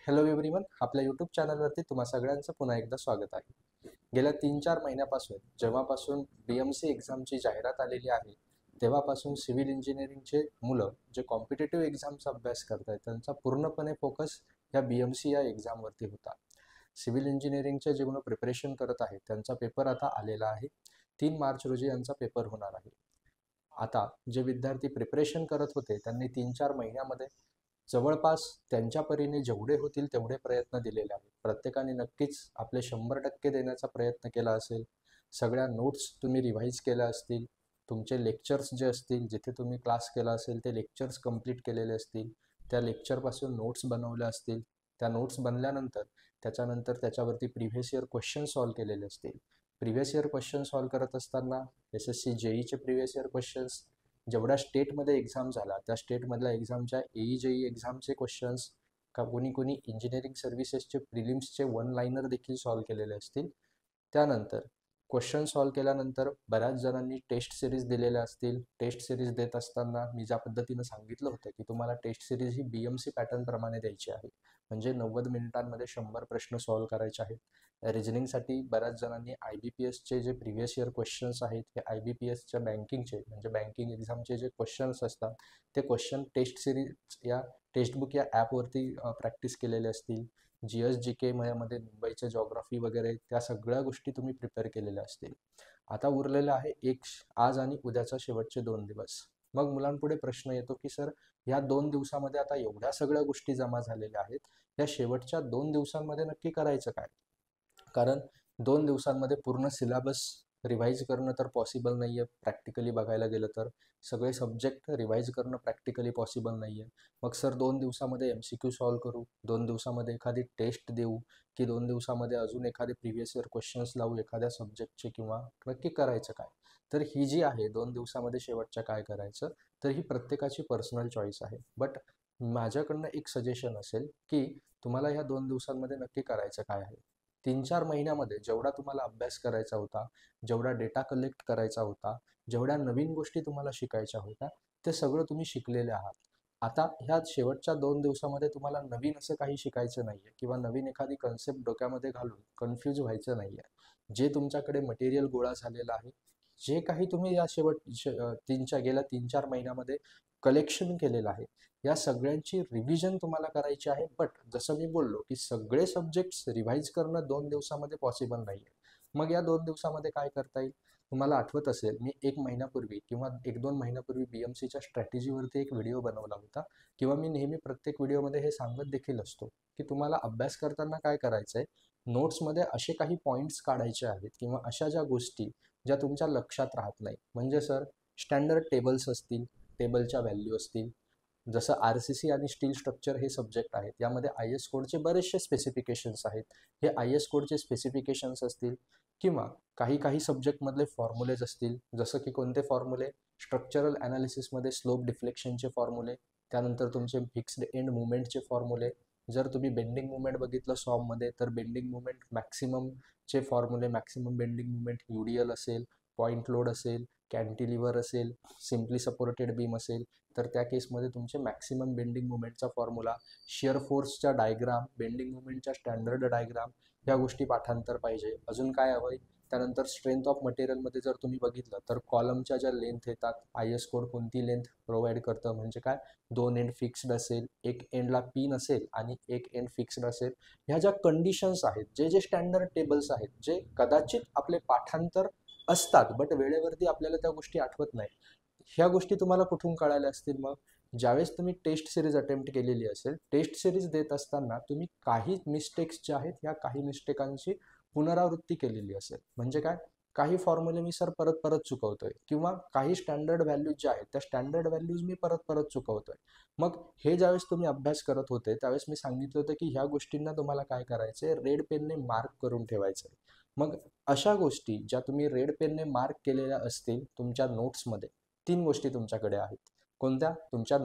Hello everyone, आपल्या YouTube चॅनलवरती तुम्हा सगळ्यांचं पुन्हा एकदा स्वागत आहे. गेल्या 3-4 महिन्यापासून जेव्हापासून BMC एक्झामची जाहिरात आलेली आहे, तेव्हापासून सिव्हिल इंजिनिअरिंगचे मुलं जे कॉम्पिटेटिव्ह एक्झामचा अभ्यास करत आहेत, त्यांचा पूर्णपणे फोकस या BMC या एक्झामवरती होता. सिव्हिल इंजिनिअरिंगचे जे मुलं प्रिपरेशन करत आहेत, त्यांचा पेपर आता आलेला आहे. 3 मार्च रोजी यांचा पेपर होणार आहे. आता जे विद्यार्थी प्रिपरेशन करत होते, त्यांनी 3-4 महिन्यामध्ये जवळपास त्यांच्या परीने जेवढे होतील तेवढे प्रयत्न दिलेले आहेत. प्रत्येकाने नक्कीच आपले 100% देण्याचा प्रयत्न केला असेल. सगळ्या नोट्स तुम्ही रिवाईज केल्या असतील. तुमचे लेक्चर्स जे असतील, जिथे तुम्ही क्लास केला असेल ते लेक्चर्स कंप्लीट केलेले असतील. त्या लेक्चरपासून नोट्स बनवल्या असतील. त्या नोट्स बनल्यानंतर त्याच्यानंतर त्याच्यावरती प्रिव्हियस इयर क्वेश्चन सॉल्व केलेले असतील. प्रिव्हियस इयर क्वेश्चन सॉल्व करत असताना SSC JEEचे प्रिव्हियस इयर क्वेश्चन्स, जेवढ्या स्टेटमध्ये एक्झाम झाला त्या स्टेटमधल्या एक्झामच्या JEE एक्झामचे क्वेश्चन्स, का कोणी इंजिनिअरिंग सर्व्हिसेसचे प्रिलिम्सचे 1 लाइनर देखील सॉल्व केलेले असतील. त्यानंतर क्वेश्चन सॉल्व केल्यानंतर बऱ्याच जणांनी टेस्ट सिरीज दिलेल्या असतील. टेस्ट सिरीज देत असताना मी ज्या पद्धतीनं सांगितलं होतं की तुम्हाला टेस्ट सिरीज ही BMC पॅटर्नप्रमाणे द्यायची आहे, म्हणजे 90 मिनिटांमध्ये 100 प्रश्न सॉल्व करायचे आहेत. रिजनिंगसाठी बऱ्याच जणांनी IBPSचे जे प्रिव्हियस इयर क्वेश्चन्स आहेत, हे IBPSच्या बँकिंगचे म्हणजे बँकिंग एक्झामचे जे क्वेश्चन्स असतात ते क्वेश्चन टेस्ट सिरीज या टेक्स्टबुक या ॲपवरती प्रॅक्टिस केलेले असतील. GS GK मध्ये मुंबईचे जॉग्राफी वगैरे त्या सगळ्या गोष्टी तुम्ही प्रिपेअर केलेल्या असतील. आता उरलेलं आहे आज आणि उद्याचा शेवटचे 2 दिवस. मग मुलांपुढे प्रश्न येतो की सर, या 2 दिवसामध्ये आता एवढ्या सगळ्या गोष्टी जमा झालेल्या आहेत, या शेवटच्या 2 दिवसांमध्ये नक्की करायचं काय? कारण 2 दिवसांमध्ये पूर्ण सिलेबस रिवाईज करणं तर पॉसिबल नाही आहे. प्रॅक्टिकली बघायला गेलं तर सगळे सब्जेक्ट रिवाईज करणं प्रॅक्टिकली पॉसिबल नाही आहे. मग सर 2 दिवसामध्ये MCQ सॉल्व करू, 2 दिवसामध्ये एखादी टेस्ट देऊ, की 2 दिवसामध्ये अजून एखादे प्रिव्हियस इयर क्वेश्चन्स लावू एखाद्या सब्जेक्टचे, किंवा नक्की करायचं काय? तर ही जी आहे 2 दिवसामध्ये शेवटच्या काय करायचं, तर ही प्रत्येकाची पर्सनल चॉईस आहे. बट माझ्याकडनं एक सजेशन असेल की तुम्हाला ह्या 2 दिवसांमध्ये नक्की करायचं काय आहे. 3-4 महिन्यामध्ये जेवढा तुम्हाला अभ्यास करायचा होता, जेवढा डेटा कलेक्ट करायचा होता, जेवढ्या नवीन गोष्टी तुम्हाला शिकायच्या होत्या, ते सगळं तुम्ही शिकलेले आहात. आता ह्या शेवटच्या 2 दिवसामध्ये तुम्हाला नवीन असं काही शिकायचं नाही आहे, किंवा नवीन एखादी कन्सेप्ट डोक्यामध्ये घालून कन्फ्यूज व्हायचं नाही आहे. जे तुमच्याकडे मटेरियल गोळा झालेलं आहे, जे काही तुम्ही या गेल्या 3-4 महिन्यामध्ये कलेक्शन केलेलं आहे, या सगळ्यांची रिव्हिजन तुम्हाला करायची आहे. बट जसं मी बोललो की सगळे सब्जेक्ट्स रिवाईज करणं 2 दिवसामध्ये पॉसिबल नाही आहे. मग या 2 दिवसामध्ये काय करता येईल? तुम्हाला आठवत असेल, मी 1 महिन्यापूर्वी किंवा 1-2 महिन्यापूर्वी BMCच्या स्ट्रॅटेजीवरती एक व्हिडिओ बनवला होता, किंवा मी नेहमी प्रत्येक व्हिडिओमध्ये हे सांगत देखील असतो की तुम्हाला अभ्यास करताना काय करायचं आहे, नोट्समध्ये असे काही पॉईंट्स काढायचे आहेत, किंवा अशा ज्या गोष्टी ज्या तुमच्या लक्षात राहत नाही. म्हणजे सर, स्टँडर्ड टेबल्स असतील, टेबलच्या व्हॅल्यू असतील, जसं RCC आणि स्टील स्ट्रक्चर हे सब्जेक्ट आहेत, यामध्ये IS कोडचे बरेचसे स्पेसिफिकेशन्स आहेत. हे IS कोडचे स्पेसिफिकेशन्स असतील, किंवा काही सब्जेक्टमधले फॉर्म्युलेज असतील, जसं की कोणते फॉर्म्युले, स्ट्रक्चरल ॲनालिसिसमध्ये स्लोप डिफ्लेक्शनचे फॉर्म्युले, त्यानंतर तुमचे फिक्स्ड एंड मुवमेंटचे फॉर्म्युले. जर तुम्ही बेंडिंग मुवमेंट बघितलं सॉममध्ये, तर बेंडिंग मुवमेंट मॅक्सिममचे फॉर्म्युले, मॅक्सिमम बेंडिंग मुवमेंट UDL असेल, पॉईंट लोड असेल, कॅन्टिलिव्हर असेल, सिम्पली सपोर्टेड बीम असेल, तर त्या केसमध्ये तुमचे मॅक्सिमम बेंडिंग मुवमेंटचा फॉर्म्युला, शिअर फोर्सच्या डायग्राम, बेंडिंग मुवमेंटच्या स्टँडर्ड डायग्राम, ह्या गोष्टी पाठांतर पाहिजे. अजून काय हवंय? त्यानंतर स्ट्रेंथ ऑफ मटेरियलमध्ये जर तुम्ही बघितलं तर कॉलमच्या ज्या लेंथ येतात, IS कोड कोणती लेंथ प्रोव्हाइड करतं, म्हणजे काय, 2 एंड फिक्स्ड असेल, एक एंडला पिन असेल आणि एक एंड फिक्स्ड असेल. ह्या ज्या कंडिशन्स आहेत, जे स्टँडर्ड टेबल्स आहेत, जे कदाचित आपले पाठांतर असतात बट वेळेवरती आपल्याला त्या गोष्टी आठवत नाही, ह्या गोष्टी तुम्हाला कुठून कळाल्या असतील? मग ज्यावेळेस तुम्ही टेस्ट सिरीज अटेम्प्ट केलेली असेल, टेस्ट सिरीज देत असताना तुम्ही काही मिस्टेक्स ज्या आहेत, ह्या काही मिस्टेकांची पुनरावृत्ती केलेली असेल. म्हणजे काय, काही फॉर्म्युले मी सर परत परत चुकवतोय, किंवा काही स्टँडर्ड व्हॅल्यूज ज्या आहेत त्या स्टँडर्ड व्हॅल्यूज मी परत परत चुकवतोय. मग हे ज्यावेळेस तुम्ही अभ्यास करत होते, त्यावेळेस मी सांगितलं होतं की ह्या गोष्टींना तुम्हाला काय करायचंय, रेड पेनने मार्क करून ठेवायचंय. मग अशा गोष्टी ज्या तुम्ही रेड पेनने मार्क केलेल्या असतील तुमच्या नोट्समध्ये, 3 गोष्टी तुमच्याकडे आहेत. कोणत्या? तुमच्या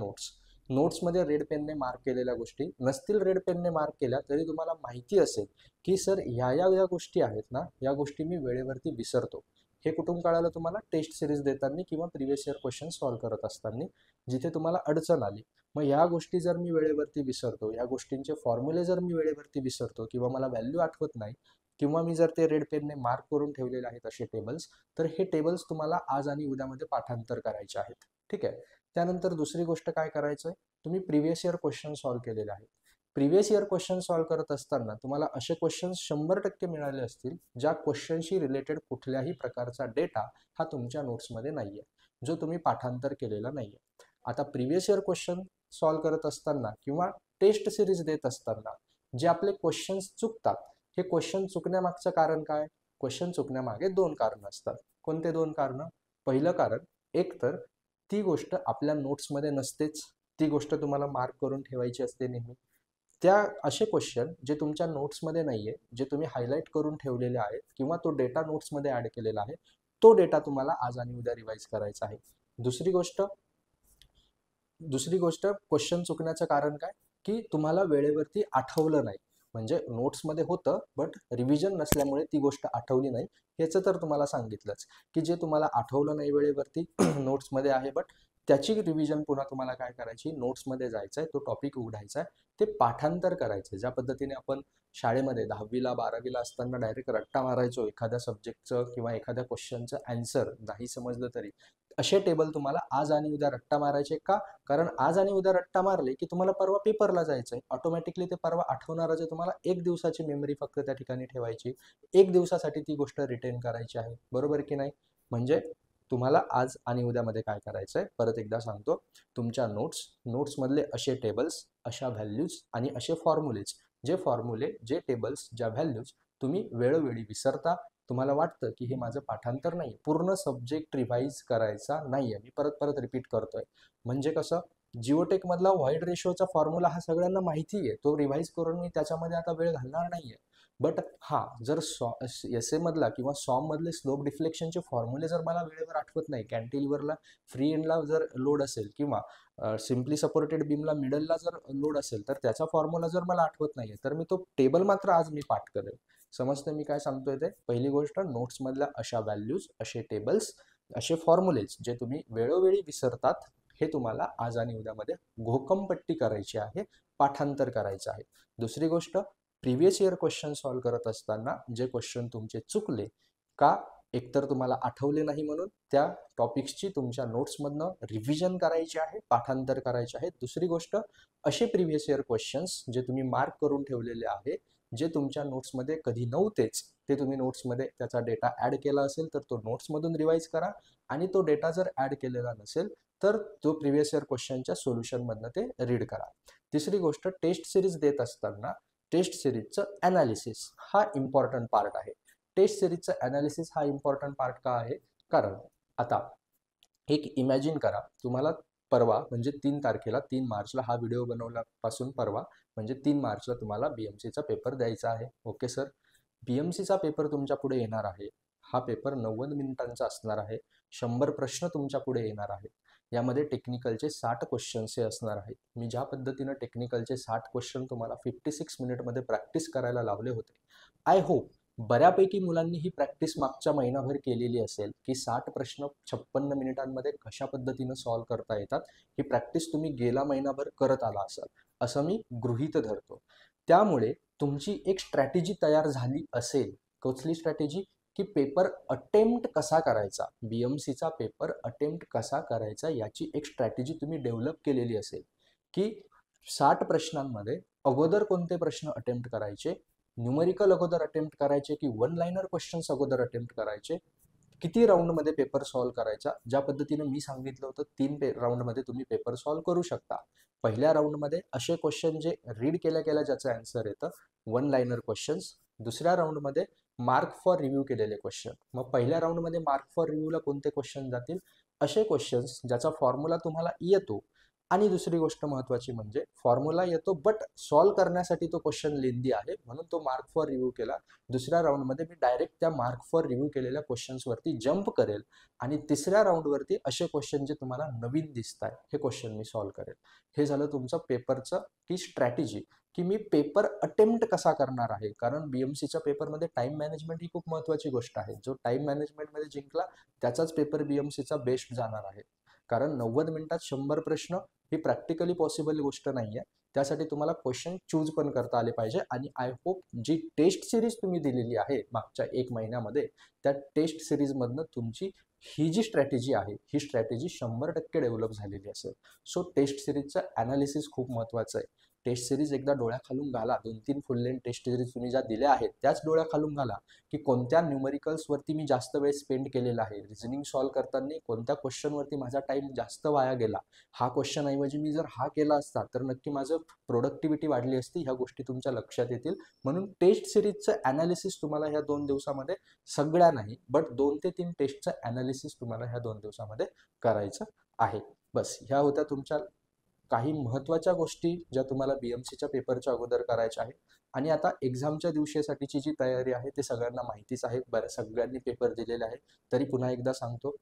नोट्समध्ये रेड पेनने मार्क केलेल्या गोष्टी नसतील, रेड पेनने मार्क केल्या तरी तुम्हाला माहिती असेल की सर ह्या गोष्टी आहेत ना, या गोष्टी मी वेळेवरती विसरतो. हे कुठून कळालं तुम्हाला? टेस्ट सिरीज देताना किंवा प्रिव्हियस इयर क्वेश्चन सॉल्व करत असताना, जिथे तुम्हाला अडचण आली. मग ह्या गोष्टी जर मी वेळेवरती विसरतो, या गोष्टींचे फॉर्म्युले जर मी वेळेवरती विसरतो किंवा मला व्हॅल्यू आठवत नाही किंवा मी जर ते रेड पेनने मार्क करून ठेवलेले आहेत असे टेबल्स, तर हे टेबल्स तुम्हाला आज आणि उद्यामध्ये पाठांतर करायचे आहेत. ठीक आहे. त्यानंतर दुसरी गोष्ट काय करायचं आहे, तुम्ही प्रिव्हियस इयर क्वेश्चन सॉल्व्ह केलेले आहेत. प्रिव्हियस इयर क्वेश्चन सॉल्व्ह करत असताना तुम्हाला असे क्वेश्चन्स 100% मिळाले असतील ज्या क्वेश्चनशी रिलेटेड कुठल्याही प्रकारचा डेटा हा तुमच्या नोट्समध्ये नाहीये, जो तुम्ही पाठांतर केलेला नाहीये. आता प्रिव्हियस इयर क्वेश्चन सॉल्व्ह करत असताना किंवा टेस्ट सिरीज देत असताना जे आपले क्वेश्चन्स चुकतात, हे क्वेश्चन चुकण्यामागचं कारण काय? क्वेश्चन चुकण्यामागे 2 कारणं असतात. कोणते 2 कारणं? पहिलं कारण, एक तर ती गोष्ट आपल्या नोट्समध्ये नसतेच, ती गोष्ट तुम्हाला मार्क करून ठेवायची असते नेहमी. त्या असे क्वेश्चन जे तुमच्या नोट्समध्ये नाहीये, जे तुम्ही हायलाईट करून ठेवलेले आहेत किंवा तो डेटा नोट्समध्ये ऍड केलेला आहे, तो डेटा तुम्हाला आज आणि उद्या रिवाइज करायचा आहे. दुसरी गोष्ट क्वेश्चन चुकण्याचं कारण काय, की तुम्हाला वेळेवरती आठवलं नाही. म्हणजे नोट्समध्ये होतं बट रिव्हिजन नसल्यामुळे ती गोष्ट आठवली नाही. याचं तर तुम्हाला सांगितलंच, की जे तुम्हाला आठवलं नाही वेळेवरती नोट्समध्ये आहे, बट त्याची रिव्हिजन पुन्हा तुम्हाला काय करायची, नोट्समध्ये जायचं आहे, तो टॉपिक उघडायचा आहे, ते पाठांतर करायचं. ज्या पद्धतीने आपण शाळेमध्ये 10वीला 12वीला असताना डायरेक्ट रट्टा मारायचो एखाद्या सब्जेक्टचं किंवा एखाद्या क्वेश्चनचं आन्सर नाही समजलं तरी, असे टेबल तुम्हाला आज आणि उद्या रट्टा मारायचे. का? कारण आज आणि उद्या रट्टा मारले की तुम्हाला परवा पेपरला जायचंय, ऑटोमॅटिकली ते परवा आठवणारच आहे. तुम्हाला 1 दिवसाची मेमरी फक्त त्या ठिकाणी ठेवायची, 1 दिवसासाठी ती गोष्ट रिटेन करायची आहे. बरोबर की नाही? म्हणजे तुम्हाला आज आणि उद्यामध्ये काय करायचंय, परत एकदा सांगतो, तुमच्या नोट्समधले असे टेबल्स, अशा व्हॅल्यूज आणि असे फॉर्म्युलेज, जे टेबल्स, ज्या व्हॅल्यूज तुम्ही वेळोवेळी विसरता, तुम्हाला वाटतं की हे माझं पाठांतर नाही, पूर्ण सब्जेक्ट रिवाईज करायचा नाहीये. मी परत परत रिपीट करतोय. म्हणजे कसं, जिओटेक मधला व्हॉइड रेशोचा फॉर्म्युला हा सगळ्यांना माहिती आहे, तो रिवाईज करून मी त्याच्यामध्ये आता वेळ घालणार नाहीये. बट हा जर एस ए मधला किंवा सॉम मधले स्लोप डिफ्लेक्शनचे फॉर्म्युले जर मला वेळेवर आठवत नाही, कॅन्टिलिव्हरला फ्री एंडला जर लोड असेल किंवा सिम्पली सपोर्टेड बीमला मिडलला जर लोड असेल, तर त्याचा फॉर्म्युला जर मला आठवत नाहीये, तर मी तो टेबल मात्र आज मी पाठ करेल. समजते मी काय सांगतोय ते? पहिली गोष्ट, नोट्समधल्या अशा व्हॅल्यूज, असे टेबल्स, असे फॉर्म्युलेज जे तुम्ही वेळोवेळी विसरतात, हे तुम्हाला आज आणि उद्यामध्ये घोकमपट्टी करायची आहे, पाठांतर करायचं आहे. दुसरी गोष्ट, प्रिव्हियस इयर क्वेश्चन सॉल्व्ह करत असताना जे क्वेश्चन तुमचे चुकले, का एकतर तुम्हाला आठवले नाही म्हणून त्या टॉपिक्सची तुमच्या नोट्समधनं रिव्हिजन करायची आहे, पाठांतर करायचे आहे. दुसरी गोष्ट, असे प्रिव्हियस इयर क्वेश्चन्स जे तुम्ही मार्क करून ठेवलेले आहे, जे तुमच्या नोट्समध्ये कधी नव्हतेच, ते तुम्ही नोट्समध्ये त्याचा डेटा ॲड केला असेल तर तो नोट्समधून रिवाईज करा, आणि तो डेटा जर ॲड केलेला नसेल तर तो प्रिव्हियस इयर क्वेश्चनच्या सोल्युशनमधनं ते रीड करा. तिसरी गोष्ट, टेस्ट सिरीज देत असताना टेस्ट सिरीजचं ॲनालिसिस हा इम्पॉर्टंट पार्ट आहे. टेस्ट सिरीजचं ॲनालिसिस हा इम्पॉर्टंट पार्ट का आहे? कारण आता एक इमॅजिन करा, तुम्हाला परवा म्हणजे 3 तारखेला, 3 मार्चला हा व्हिडिओ बनवल्यापासून परवा म्हणजे 3 मार्चला तुम्हाला BMCचा पेपर द्यायचा आहे. Okay sir. BMCचा पेपर तुमच्या पुढे येणार आहे. हा पेपर 90 मिनिटांचा असणार आहे. 100 प्रश्न तुमच्या पुढे येणार आहेत. यामध्ये टेक्निकलचे 60 क्वेश्चन्स हे असणार आहेत. मी ज्या पद्धतीनं टेक्निकलचे 60 क्वेश्चन तुम्हाला 56 मिनिटमध्ये प्रॅक्टिस करायला लावले होते, आय होप बऱ्यापैकी मुलांनी ही प्रॅक्टिस मागच्या महिनाभर केलेली असेल, की 60 प्रश्न 56 मिनिटांमध्ये कशा पद्धतीनं सॉल्व्ह करता येतात, ही प्रॅक्टिस तुम्ही गेला महिनाभर करत आला असाल, असं मी गृहीत धरतो. त्यामुळे तुमची एक स्ट्रॅटेजी तयार झाली असेल. कसली स्ट्रॅटेजी? की पेपर अटेम्प्ट कसा करायचा, BMCचा पेपर अटेम्प्ट कसा करायचा याची एक स्ट्रॅटेजी तुम्ही डेव्हलप केलेली असेल, की 60 प्रश्नांमध्ये अगोदर कोणते प्रश्न अटेम्प्ट करायचे, न्यूमरिकल अगोदर अटेम्प्ट करायचे की वन लाइनर क्वेश्चन्स अगोदर अटेम्प्ट करायचे, किती राऊंडमध्ये पेपर सॉल्व्ह करायचा. ज्या पद्धतीने मी सांगितलं होतं, 3 राऊंडमध्ये तुम्ही पेपर सॉल्व्ह करू शकता. पहिल्या राऊंडमध्ये असे क्वेश्चन जे रीड केल्या केल्या ज्याचं आन्सर येतं, वन लाइनर क्वेश्चन्स. दुसऱ्या राऊंडमध्ये मार्क फॉर रिव्ह्यू केलेले क्वेश्चन. मग पहिल्या राऊंडमध्ये मार्क फॉर रिव्ह्यूला कोणते क्वेश्चन जातील? असे क्वेश्चन्स ज्याचा फॉर्म्युला तुम्हाला येतो, आणि दुसरी गोष्ट महत्त्वाची म्हणजे फॉर्म्युला येतो बट सॉल्व्ह करण्यासाठी तो क्वेश्चन लेंदी आहे, म्हणून तो मार्क फॉर रिव्ह्यू केला. दुसऱ्या राऊंडमध्ये मी डायरेक्ट त्या मार्क फॉर रिव्ह्यू केलेल्या क्वेश्चन्सवरती जम्प करेल, आणि तिसऱ्या राऊंडवरती असे क्वेश्चन जे तुम्हाला नवीन दिसत आहेत, हे क्वेश्चन मी सॉल्व्ह करेल. हे झालं तुमचं पेपरचं की स्ट्रॅटेजी, की मी पेपर अटेम्प्ट कसा करणार आहे. कारण BMCच्या पेपरमध्ये टाइम मॅनेजमेंट ही खूप महत्त्वाची गोष्ट आहे. जो टाइम मॅनेजमेंटमध्ये जिंकला त्याचाच पेपर BMCचा बेस्ट जाणार आहे. कारण 90 मिनिटात 100 प्रश्न ही प्रॅक्टिकली पॉसिबल गोष्ट नाही आहे. त्यासाठी तुम्हाला क्वेश्चन चूज पण करता आले पाहिजे आणि आय होप जी टेस्ट सिरीज तुम्ही दिलेली आहे मागच्या 1 महिन्यामध्ये, त्या टेस्ट सिरीजमधनं तुमची ही जी स्ट्रॅटेजी आहे ही स्ट्रॅटेजी 100% डेव्हलप झालेली असेल. सो टेस्ट सिरीजचं ॲनालिसिस खूप महत्त्वाचं आहे. टेस्ट सिरीज एकदा डोळ्याखालून घाला, 2-3 फुल लेंथ टेस्ट सिरीज तुम्ही ज्या दिल्या आहेत त्याच डोळ्याखालून घाला की कोणत्या न्यूमेरिकल्सवरती मी जास्त वेळ स्पेंड केलेला आहे, रिझनिंग सॉल्व करताना कोणत्या क्वेश्चनवरती माझा टाईम जास्त वाया गेला, हा क्वेश्चन ऐवजी मी जर हा केला असता तर नक्की माझं प्रोडक्टिव्हिटी वाढली असती. ह्या गोष्टी तुमच्या लक्षात येतील. म्हणून टेस्ट सिरीजचं ॲनालिसिस तुम्हाला ह्या 2 दिवसामध्ये सगळ्या नाही बट 2 ते 3 टेस्टचं ॲनालिसिस तुम्हाला ह्या 2 दिवसामध्ये करायचं आहे. बस ह्या होत्या तुमच्या काही महत्त्वाच्या गोष्टी ज्या तुम्हाला BMCच्या पेपरच्या अगोदर करायच्या आहेत. आणि आता एक्झामच्या दिवशीसाठीची जी तयारी आहे ते सगळ्यांना माहितीच आहे. बरं, सगळ्यांनी पेपर दिलेले आहेत. तरी पुन्हा एकदा सांगतो,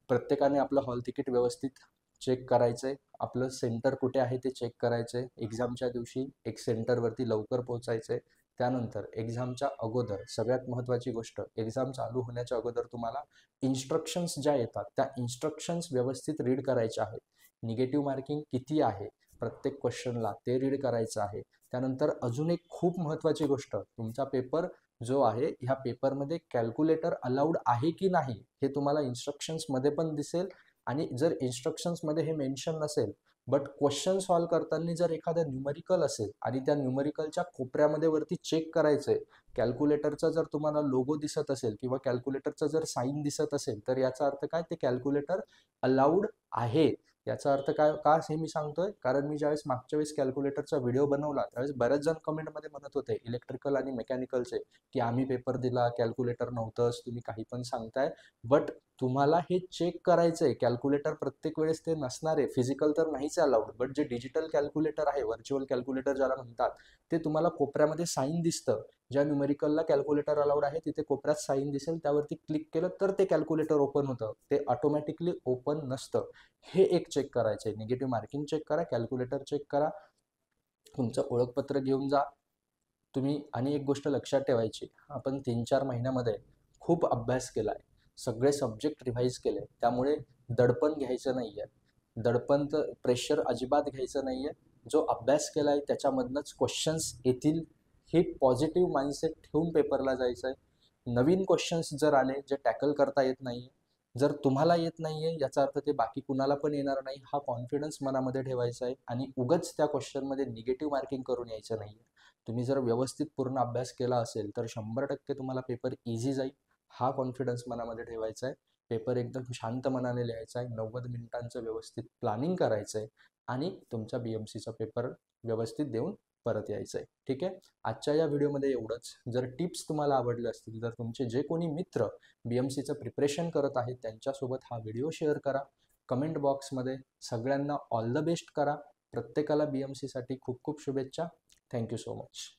प्रत्येकाने आपलं हॉल तिकीट व्यवस्थित चेक करायचं आहे. आपलं सेंटर कुठे आहे ते चेक करायचं आहे. एक्झामच्या दिवशी एक सेंटरवरती लवकर पोहोचायचं आहे. त्यानंतर एक्झामच्या अगोदर सगळ्यात महत्त्वाची गोष्ट, एक्झाम चालू होण्याच्या अगोदर तुम्हाला इन्स्ट्रक्शन्स ज्या येतात त्या इन्स्ट्रक्शन्स व्यवस्थित रीड करायच्या आहेत. निगेटिव्ह मार्किंग किती आहे प्रत्येक क्वेश्चनला ते रीड करायचं आहे. त्यानंतर अजून एक खूप महत्त्वाची गोष्ट, तुमचा पेपर जो आहे ह्या पेपरमध्ये कॅल्क्युलेटर अलाउड आहे की नाही हे तुम्हाला इन्स्ट्रक्शन्समध्ये पण दिसेल. आणि जर इन्स्ट्रक्शन्समध्ये हे मेन्शन नसेल बट क्वेश्चन सॉल्व करताना जर एखादा न्यूमरिकल असेल आणि त्या न्यूमरिकलच्या कोपऱ्यामध्ये वरती चेक करायचं आहे, कॅल्क्युलेटरचा जर तुम्हाला लोगो दिसत असेल किंवा कॅल्क्युलेटरचा जर साईन दिसत असेल तर याचा अर्थ काय, ते कॅल्क्युलेटर अलाउड आहे. याचा अर्थ काय का हे मी सांगतोय, कारण मी ज्यावेळेस मागच्या वेळेस कॅल्क्युलेटरचा व्हिडिओ बनवला त्यावेळेस बरेच जण कमेंटमध्ये म्हणत होते इलेक्ट्रिकल आणि मेकॅनिकलचे की आम्ही पेपर दिला, कॅल्क्युलेटर नव्हतंच, तुम्ही काही पण सांगताय. बट तुम्हाला हे चेक करायचं आहे. कॅल्क्युलेटर प्रत्येक वेळेस ते नसणार आहे. फिजिकल तर नाहीच अलाउड, बट जे डिजिटल कॅल्क्युलेटर आहे, व्हर्च्युअल कॅल्क्युलेटर ज्याला म्हणतात, ते तुम्हाला कोपऱ्यामध्ये साईन दिसतं. ज्या न्यूमेरिकलला कॅल्क्युलेटर अलाउड आहे तिथे कोपऱ्यात साईन दिसेल, त्यावरती क्लिक केलं तर ते कॅल्क्युलेटर ओपन होतं. ते ऑटोमॅटिकली ओपन नसतं. हे एक चेक करायचं आहे. निगेटिव्ह मार्किंग चेक करा, कॅल्क्युलेटर चेक करा, तुमचं ओळखपत्र घेऊन जा तुम्ही. आणि एक गोष्ट लक्षात ठेवायची, आपण 3-4 महिन्यामध्ये खूप अभ्यास केला आहे, सगळे सब्जेक्ट रिव्हाइज केले, त्यामुळे दडपण घ्यायचं नाही आहे. दडपण तर प्रेशर अजिबात घ्यायचं नाही आहे. जो अभ्यास केला आहे त्याच्यामधनंच क्वेश्चन्स येतील हे पॉझिटिव्ह माइंडसेट ठेवून पेपरला जायचं आहे. नवीन क्वेश्चन्स जर आले जे टॅकल करता येत नाही, जर तुम्हाला येत नाही आहे याचा अर्थ ते बाकी कुणाला पण येणार नाही, हा कॉन्फिडन्स मनामध्ये ठेवायचा आहे. आणि उगाच त्या क्वेश्चनमध्ये निगेटिव्ह मार्किंग करून यायचं नाही आहे. तुम्ही जर व्यवस्थित पूर्ण अभ्यास केला असेल तर 100% तुम्हाला पेपर इझी जाईल, हा कॉन्फिडन्स मनामध्ये ठेवायचा आहे. पेपर एकदम शांत मनाने लिहायचा आहे. 90 मिनिटांचं व्यवस्थित प्लॅनिंग करायचं आहे आणि तुमचा BMCचा पेपर व्यवस्थित देऊन परत यायचं आहे. ठीक आहे, आजच्या या व्हिडिओमध्ये एवढंच. जर टिप्स तुम्हाला आवडले असतील तर तुमचे जे कोणी मित्र BMCचं प्रिपरेशन करत आहेत त्यांच्यासोबत हा व्हिडिओ शेअर करा. कमेंट बॉक्समध्ये सगळ्यांना ऑल द बेस्ट करा. प्रत्येकाला BMCसाठी खूप खूप शुभेच्छा. Thank you so much.